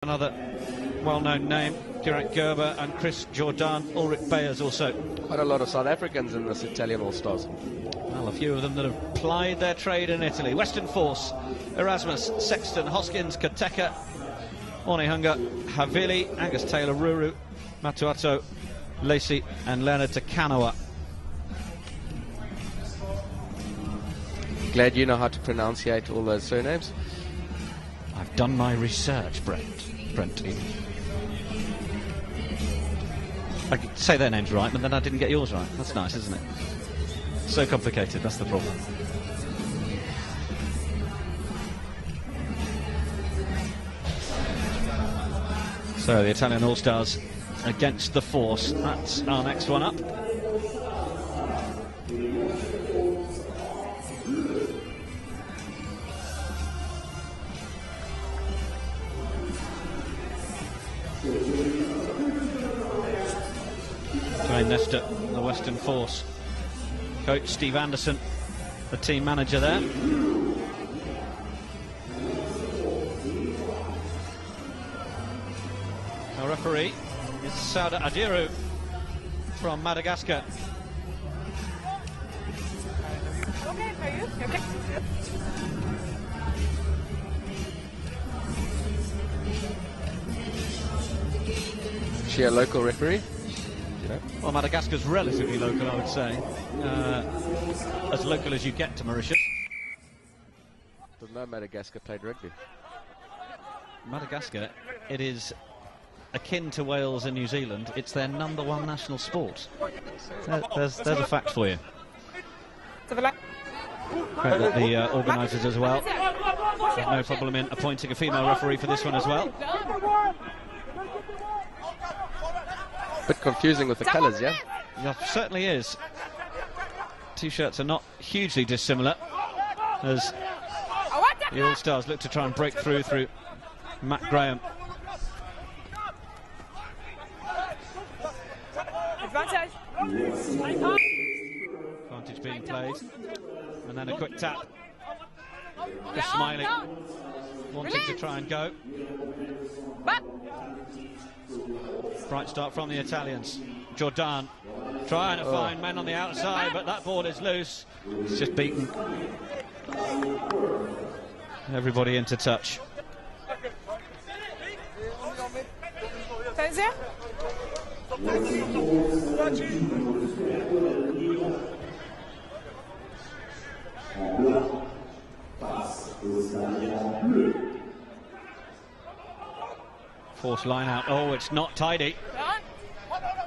Another well-known name, Geraint Gerber and Chris Jordan, Ulrich Bayers also. Quite a lot of South Africans in this Italian All-Stars. Well, a few of them that have plied their trade in Italy. Western Force, Erasmus, Sexton, Hoskins, Kateka, Onehunga, Havili, Angus Taylor, Ruru, Matuato, Lacey and Leonard Takanawa. Glad you know how to pronunciate all those surnames. I've done my research, Brent. I could say their names right, but then I didn't get yours right. That's nice, isn't it? So complicated, that's the problem. So the Italian All-Stars against the Force. That's our next one up. Dwayne Nesta, the Western Force. Coach Steve Anderson, the team manager there. Our referee is Sauda Adiru from Madagascar. Okay, are you? Okay. Is she a local referee? Well, Madagascar's relatively local, I would say. As local as you get to Mauritius. Didn't know Madagascar played rugby. Madagascar, it is akin to Wales and New Zealand. It's their #1 national sport. There's a fact for you. Credit the organisers as well. There's no problem in appointing a female referee for this one as well. Bit confusing with the colours, yeah? Yeah, certainly is. Two shirts are not hugely dissimilar as the All-Stars look to try and break through Matt Graham. Advantage. Advantage being played. And then a quick tap. Just smiling. Wanting to try and go. Bright start from the Italians. Jordan trying to find men on the outside, but that ball is loose. It's just beaten. Everybody into touch. Force line out. Oh, it's not tidy.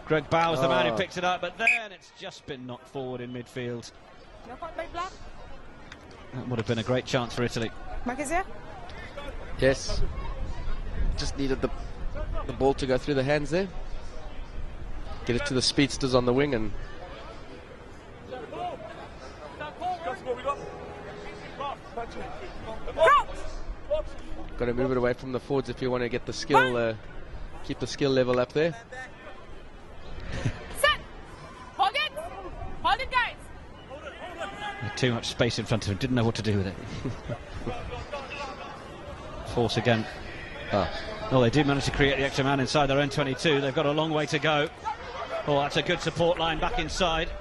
Greg Bowers, the man who picked it up, but then it's just been knocked forward in midfield. That would have been a great chance for Italy. Yes. Just needed the ball to go through the hands there. Get it to the speedsters on the wing and... Got to move it away from the forwards if you want to get the skill, keep the skill level up there. Set! Hold it! Hold it, guys! Too much space in front of him, didn't know what to do with it. Force again. Oh, they do manage to create the extra man inside their own 22. They've got a long way to go. Oh, that's a good support line back inside.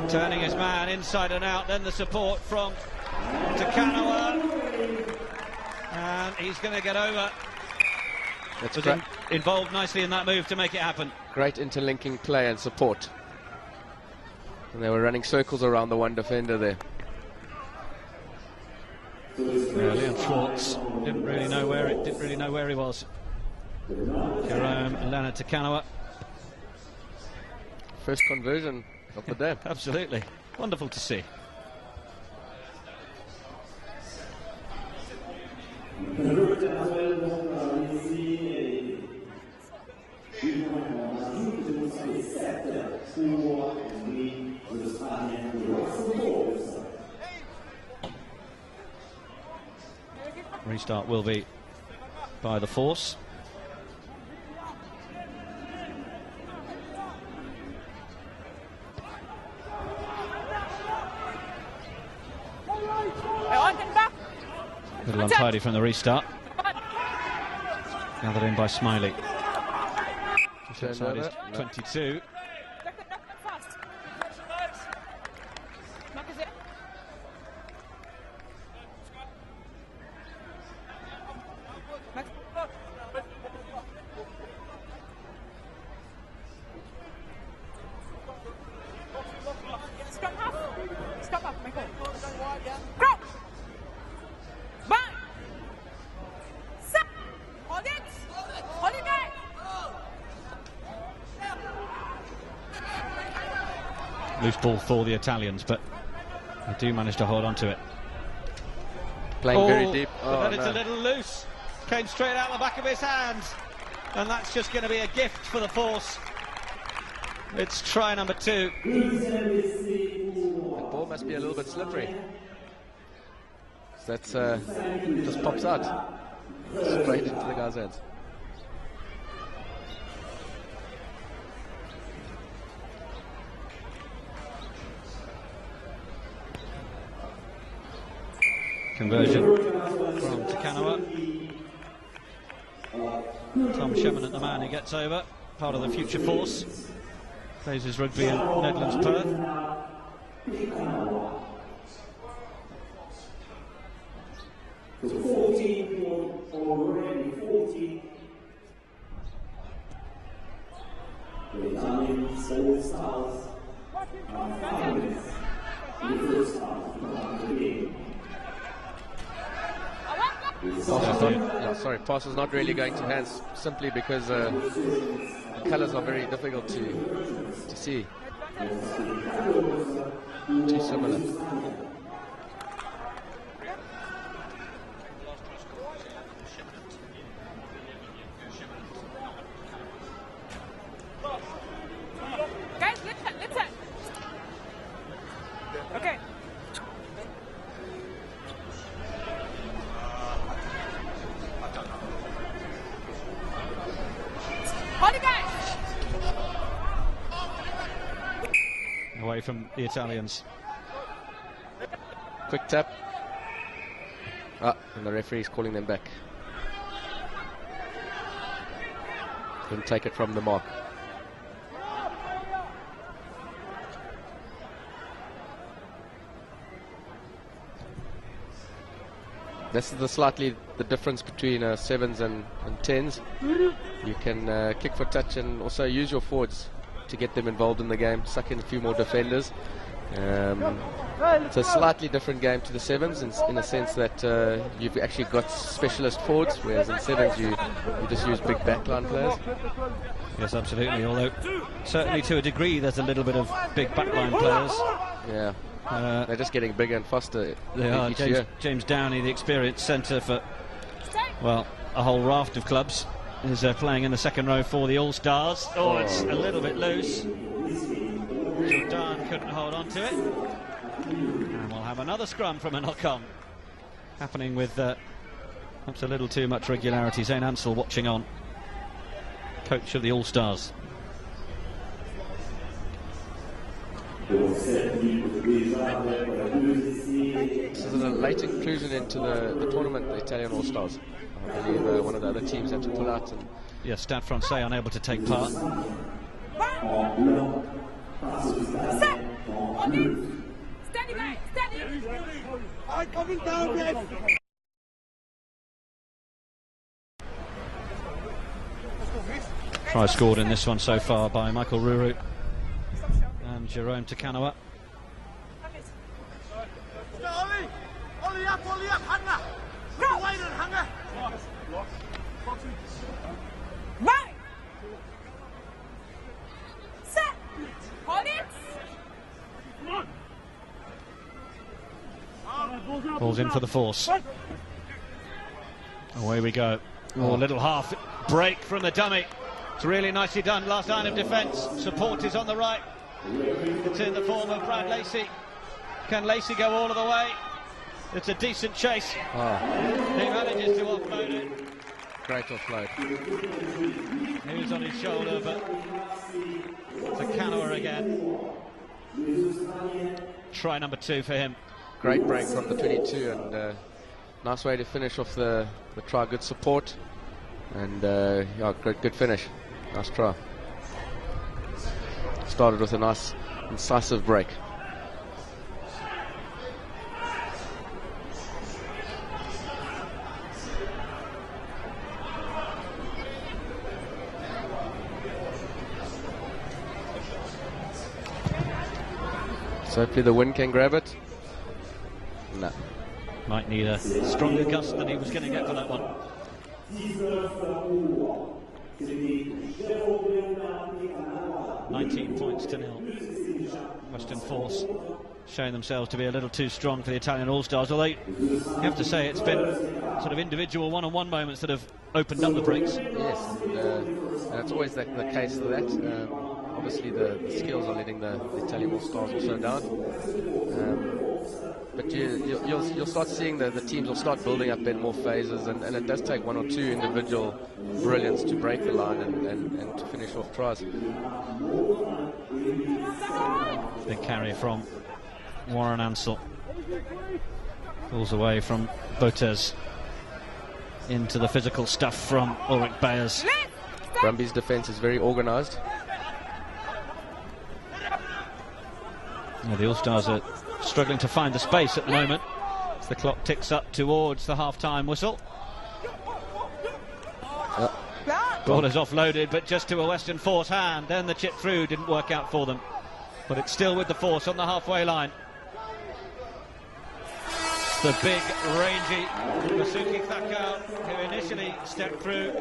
Turning his man inside and out, then the support from Takanawa, and he's going to get over. That's involved nicely in that move to make it happen. Great interlinking play and support. And they were running circles around the one defender there. Leon Schwartz didn't really know where he was. Jerome and Leonard Takanawa. First conversion of the day. Absolutely. Wonderful to see. Restart will be by the Force. Little untidy from the restart. Gathered in by Smiley. Just inside his 22. Stop up, Michael. Go! Back! Set! Hold it! Hold it back! Loose ball for the Italians, but they do manage to hold on to it. Playing very deep. But then it's a little loose. Came straight out the back of his hands. And that's just going to be a gift for the Force. It's try number 2. The ball must be a little bit slippery. That's just pops out straight into the guy's hands. Conversion from Takanawa. Tom Shemin, the man who gets over, part of the future Force. Plays his rugby in Netherlands, Perth. Pass is not really going to hands simply because the colours are very difficult to see. Too similar. Guys, listen. Okay. Hold it, guys! Away from the Italians. Quick tap. And the referee is calling them back. Couldn't take it from the mark. This is the difference between 7s and 10s. You can kick for touch and also use your forwards to get them involved in the game, suck in a few more defenders. It's a slightly different game to the 7s in a sense that you've actually got specialist forwards, whereas in 7s you just use big backline players. Yes, absolutely, although certainly to a degree there's a little bit of big backline players. Yeah. They're just getting bigger and faster each year. James Downey, the experienced centre for, well, a whole raft of clubs, is playing in the second row for the All-Stars. It's a little bit loose. Jordan couldn't hold on to it. And we'll have another scrum from a knock-on. Happening with perhaps a little too much regularity. Zane Ansell watching on. Coach of the All-Stars. This is a late inclusion into the tournament, the Italian All-Stars. I believe one of the other teams had to pull out. And yes, Stade Francais unable to take part. Try scored in this one so far by Michael Ruru and Jerome Takanawa. Right! Set! Hold it! Ball's in for the Force. Away we go. A little half break from the dummy. It's really nicely done. Last line of defence. Support is on the right. It's in the form of Brad Lacey. Can Lacey go all of the way? It's a decent chase. He manages to offload it. Great offload. He was on his shoulder, but Takanawa again. Try number 2 for him. Great break from the 22, and nice way to finish off the try. Good support, and yeah, good finish. Nice try. Started with a nice incisive break. So hopefully the wind can grab it. No. Might need a stronger gust than he was going to get for that one. 19 points to 0. Western Force showing themselves to be a little too strong for the Italian All-Stars, although you have to say it's been sort of individual one-on-one moments that have opened up the breaks. Yes, and it's always the case of that. Obviously the skills are letting the Italian All-Stars also down. But you'll start seeing the teams will start building up in more phases, and it does take one or two individual brilliance to break the line and to finish off tries. Big carry from Warren Ansell. Pulls away from Botez. Into the physical stuff from Ulrich Bayers. Brumby's defence is very organised. Yeah, the All-Stars are struggling to find the space at the moment as the clock ticks up towards the half-time whistle. Ball is offloaded, but just to a Western Force hand. Then the chip through didn't work out for them, but it's still with the Force on the halfway line. It's the big, rangy Masuki Thakau who initially stepped through,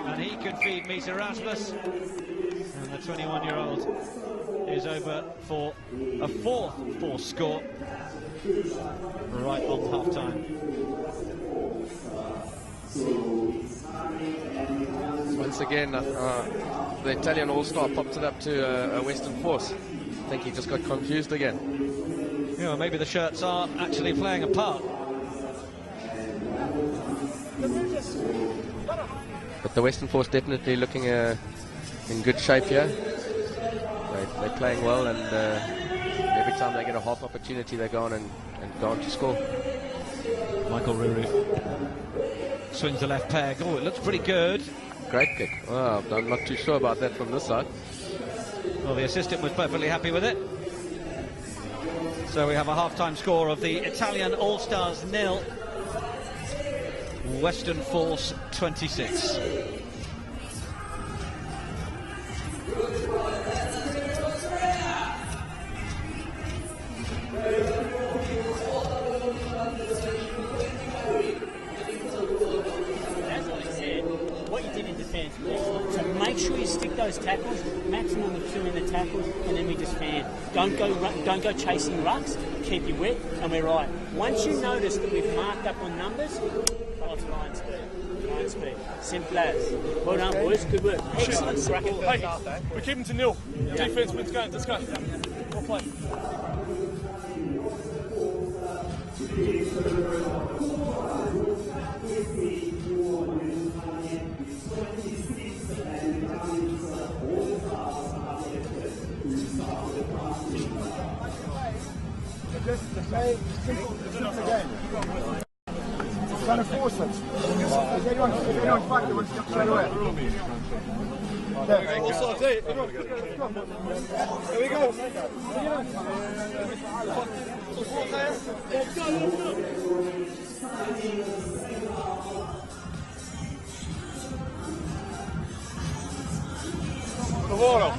and he could feed Mies Erasmus, and the 21-year-old is over for a fourth Force score right on half-time. Once again, the Italian All-Star popped it up to a Western Force. I think he just got confused again. Yeah, well, maybe the shirts are actually playing a part. But the Western Force definitely looking in good shape here. They're playing well, and every time they get a half opportunity, they go on and go on to score. Michael Ruru swings the left peg. Oh, it looks pretty good. Great kick. Oh, I'm not too sure about that from this side. Well, the assistant was perfectly happy with it. So we have a half-time score of the Italian All-Stars 0, Western Force 26. So make sure you stick those tackles, maximum of 2 in the tackles, and then we just fan. Don't go chasing rucks, keep you wet, and we're right. Once you notice that we've marked up on numbers, follow to line speed. Simple as. Well done, boys. Good work. Excellent. Hey, we're keeping to 0. Yeah. Defense wins game. Let's go. Well played. Trying to force it. If anyone fight, they want to jump straight away. All sides, hey, everyone. Here we go. Lavoro.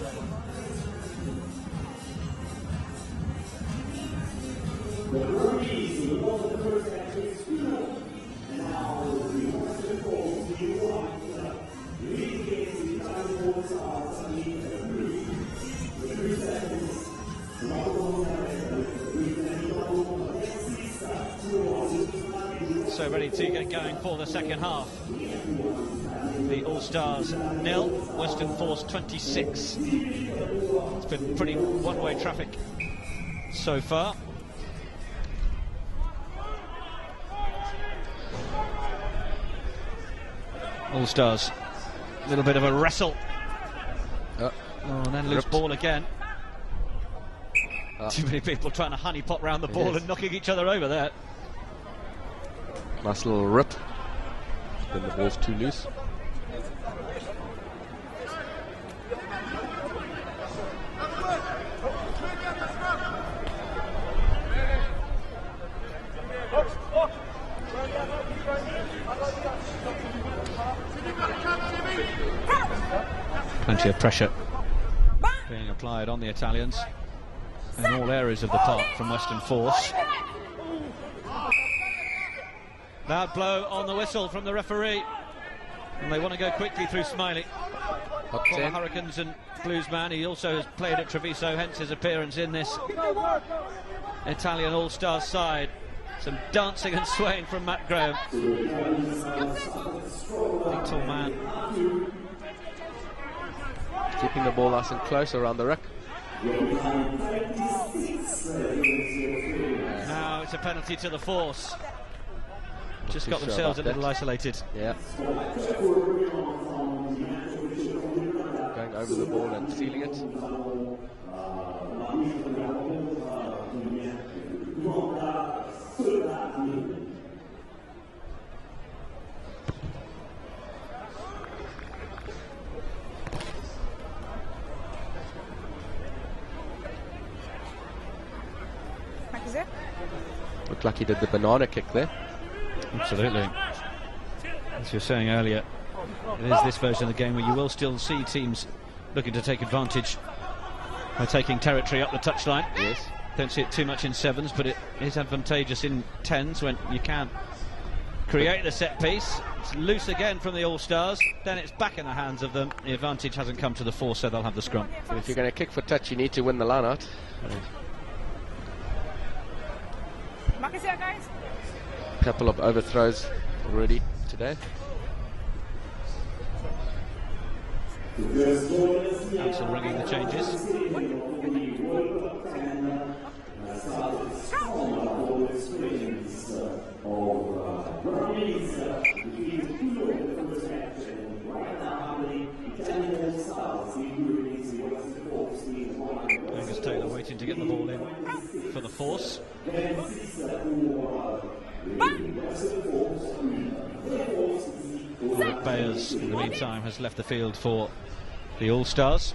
So ready to get going for the second half. The All-Stars 0, Western Force 26. It's been pretty one-way traffic so far. All-Stars, a little bit of a wrestle. Oh, and then loose ball again. Too many people trying to honeypot round the ball and knocking each other over there. Nice little rip. Then the ball's too loose. Plenty of pressure being applied on the Italians in all areas of the park from Western Force. Loud blow on the whistle from the referee, and they want to go quickly through Smiley. Former Hurricanes and Blues man. He also has played at Treviso, hence his appearance in this Italian All-Stars side. Some dancing and swaying from Matt Graham. Big tall man. Keeping the ball nice and close around the ruck. Now it's a penalty to the Force. Just got themselves a little isolated. Yeah. Going over the ball and stealing it. Looked like he did the banana kick there. Absolutely. As you were saying earlier, it is this version of the game where you will still see teams looking to take advantage by taking territory up the touchline. Yes. Don't see it too much in sevens, but it is advantageous in tens when you can create the set piece. It's loose again from the All-Stars, then it's back in the hands of them. The advantage hasn't come to the Force, so they'll have the scrum. So if you're going to kick for touch, you need to win the line out. Guys. Couple of overthrows already today. Council ringing the changes. Angus Taylor waiting to get the ball in for the Force. Ulrich Bayers, in the meantime, has left the field for the All-Stars.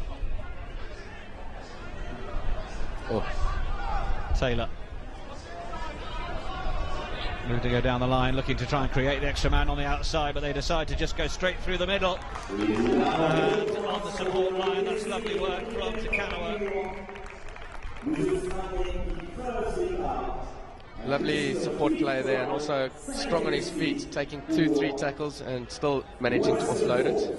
Oh. Taylor moving to go down the line, looking to try and create the extra man on the outside, but they decide to just go straight through the middle. And on the support line, that's lovely work from Takanawa. Lovely support play there, and also strong on his feet, taking 2-3 tackles and still managing to offload it.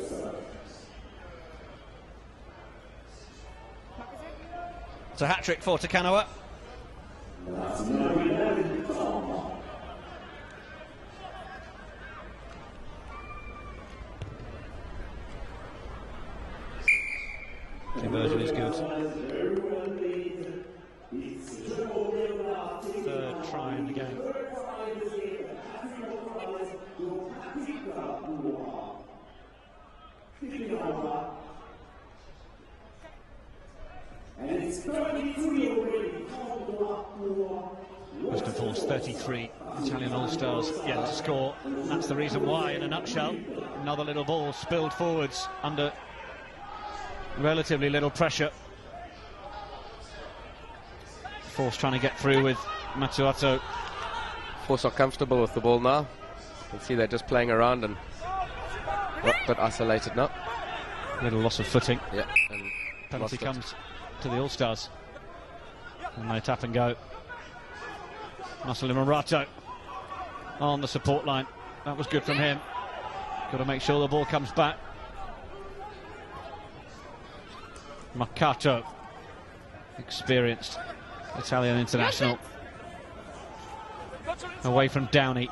It's a hat-trick for Takanawa. Conversion is good. Third try in the game. Western Force 33, Italian All-Stars yet to score. That's the reason why, in a nutshell. Another little ball spilled forwards under relatively little pressure. Force trying to get through with Matsuato. Force are comfortable with the ball now. You can see they're just playing around and a bit isolated now. Little loss of footing. Yeah, and penalty comes to the All-Stars. And they tap and go. Marcelo Murato on the support line. That was good from him. Got to make sure the ball comes back. Mercato, experienced Italian international, away from Downey.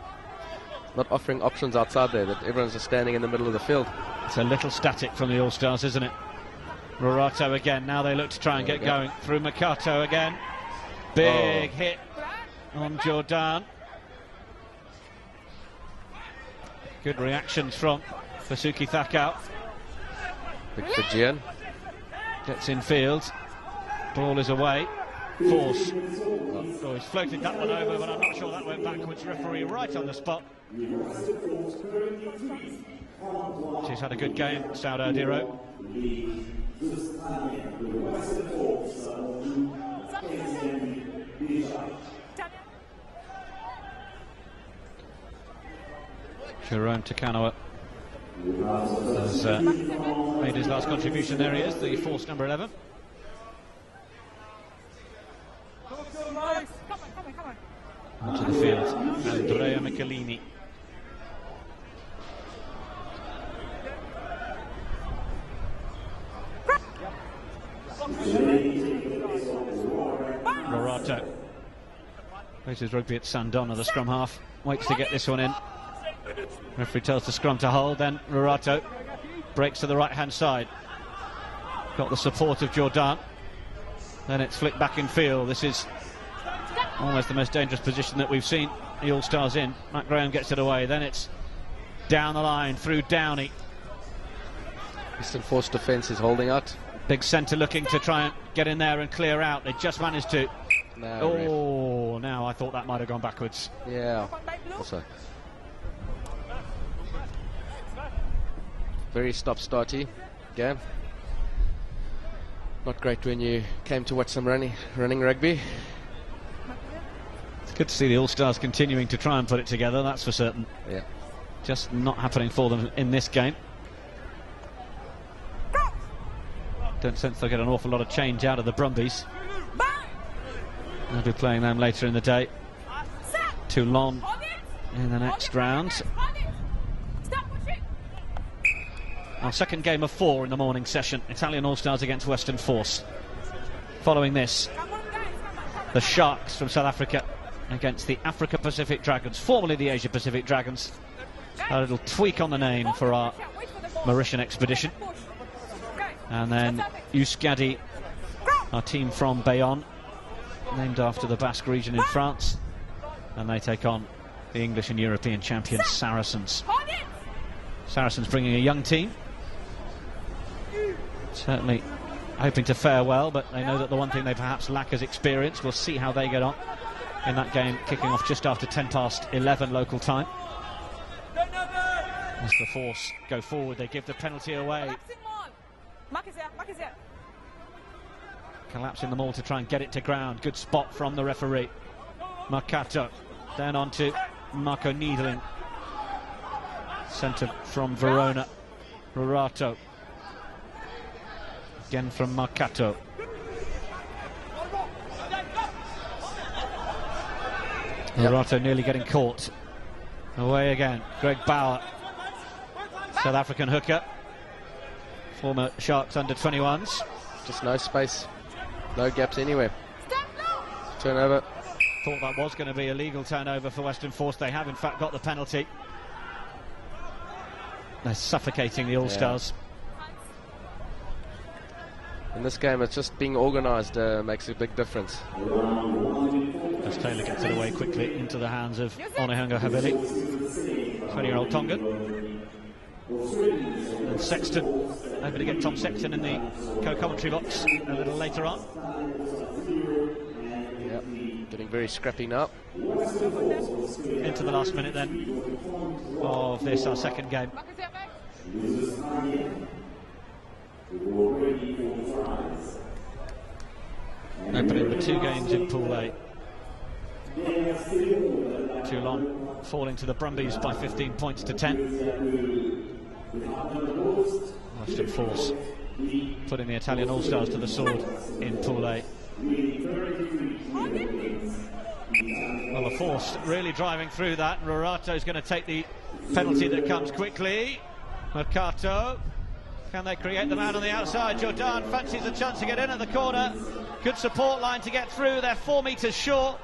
Not offering options outside there, that everyone's just standing in the middle of the field. It's a little static from the All-Stars, isn't it? Murato again, now they look to try and get going. Through Mercato again. Big hit on Jordan. Good reactions from Fasuki Thakau. Big Fijian. Gets in field. Ball is away. Force. Oh, he's floated that one over, but I'm not sure that went backwards. Referee right on the spot. She's had a good game, Sauda Adiro. Jerome Takanoa has made his last contribution. There he is, the force number 11. Onto the field, Andrea Michelini. Lorato places rugby at Sandona, the scrum half, waits to get this one in. Referee tells the scrum to hold, then Lorato breaks to the right hand side. Got the support of Jordan. Then it's flicked back in field. This is almost the most dangerous position that we've seen the All-Stars in. Matt Graham gets it away, then it's down the line through Downey. Western Force defence is holding out. Big centre looking to try and get in there and clear out. They just managed to. No, now I thought that might have gone backwards. yeah. Also, very stop-starty game. Not great when you came to watch some running rugby. It's good to see the All-Stars continuing to try and put it together, that's for certain. Yeah. Just not happening for them in this game. Don't sense they'll get an awful lot of change out of the Brumbies. They'll be playing them later in the day. Toulon in the next round. Our second game of 4 in the morning session. Italian All-Stars against Western Force. Following this, the Sharks from South Africa against the Africa Pacific Dragons, formerly the Asia Pacific Dragons. A little tweak on the name for our Mauritian expedition. And then Euskadi, our team from Bayonne, named after the Basque region in France. And they take on the English and European champions Saracens. Saracens bringing a young team. Certainly hoping to fare well, but they know that the one thing they perhaps lack is experience. We'll see how they get on in that game, kicking off just after 11 local time. As the Force go forward, they give the penalty away. Collapsing them all to try and get it to ground. Good spot from the referee. Marcato. Then on to Marco Needling. Centre from Verona. Lorato. Again from Marcato. Lorato nearly getting caught. Away again. Greg Bauer. South African hooker. Former Sharks under-21s. Just no space. No gaps anywhere. Turnover. Thought that was going to be a legal turnover for Western Force. They have in fact got the penalty. They're suffocating the All-Stars. Yeah. In this game, it's just being organised makes a big difference. As Taylor gets it away quickly into the hands of Onehunga Havili, 20-year-old Tongan. And Sexton, hoping to get Tom Sexton in the co-commentary box a little later on. Yep, getting very scrappy now. Into the last minute then of this, our second game. Opening the 2 games in Pool A. Toulon falling to the Brumbies by 15 points to 10. Western Force putting the Italian All-Stars to the sword in Pool A. Well, the Force really driving through that. Lorato's going to take the penalty that comes quickly. Mercato. Can they create the man on the outside? Jordan fancies a chance to get in at the corner. Good support line to get through. They're 4 metres short.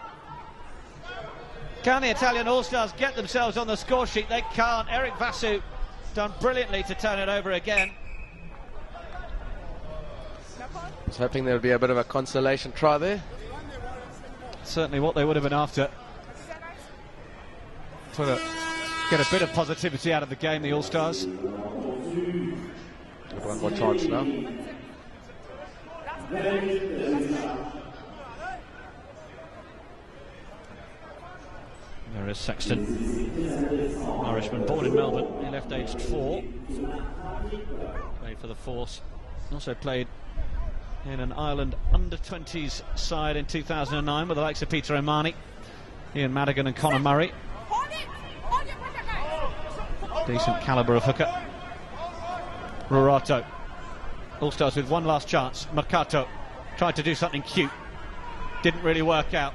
Can the Italian All-Stars get themselves on the score sheet? They can't. Eric Vasu done brilliantly to turn it over again. I was hoping there would be a bit of a consolation try there. Certainly what they would have been after. Get a bit of positivity out of the game, the All-Stars. One more chance now. There is Sexton, Irishman, born in Melbourne. He left aged 4. Played for the Force. Also played in an Ireland under-20s side in 2009 with the likes of Peter O'Mahony, Ian Madigan and Conor Murray. Hold it. Hold your pressure, guys. Decent calibre of hooker. Rurato. All-Stars with one last chance. Mercato tried to do something cute. Didn't really work out.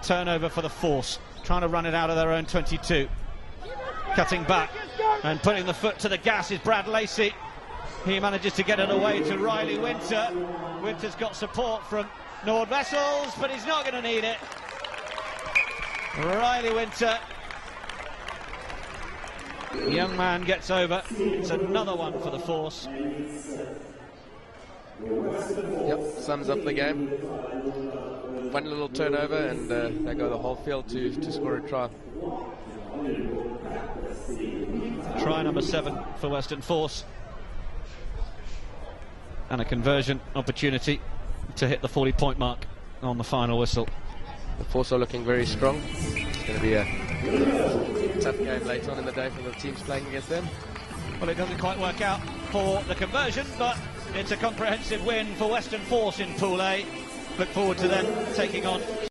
Turnover for the Force. Trying to run it out of their own 22. Cutting back and putting the foot to the gas is Brad Lacey. He manages to get it away to Riley Winter. Winter's got support from Nord Vessels, but he's not going to need it. Riley Winter. Young man gets over. It's another one for the Force. Yep, sums up the game. One little turnover and they go the whole field to score a try. Try number 7 for Western Force. And a conversion opportunity to hit the 40-point mark on the final whistle. The Force are looking very strong. It's going to be a tough game later on in the day for the teams playing against them. Well, it doesn't quite work out for the conversion, but it's a comprehensive win for Western Force in Pool A. Look forward to them taking on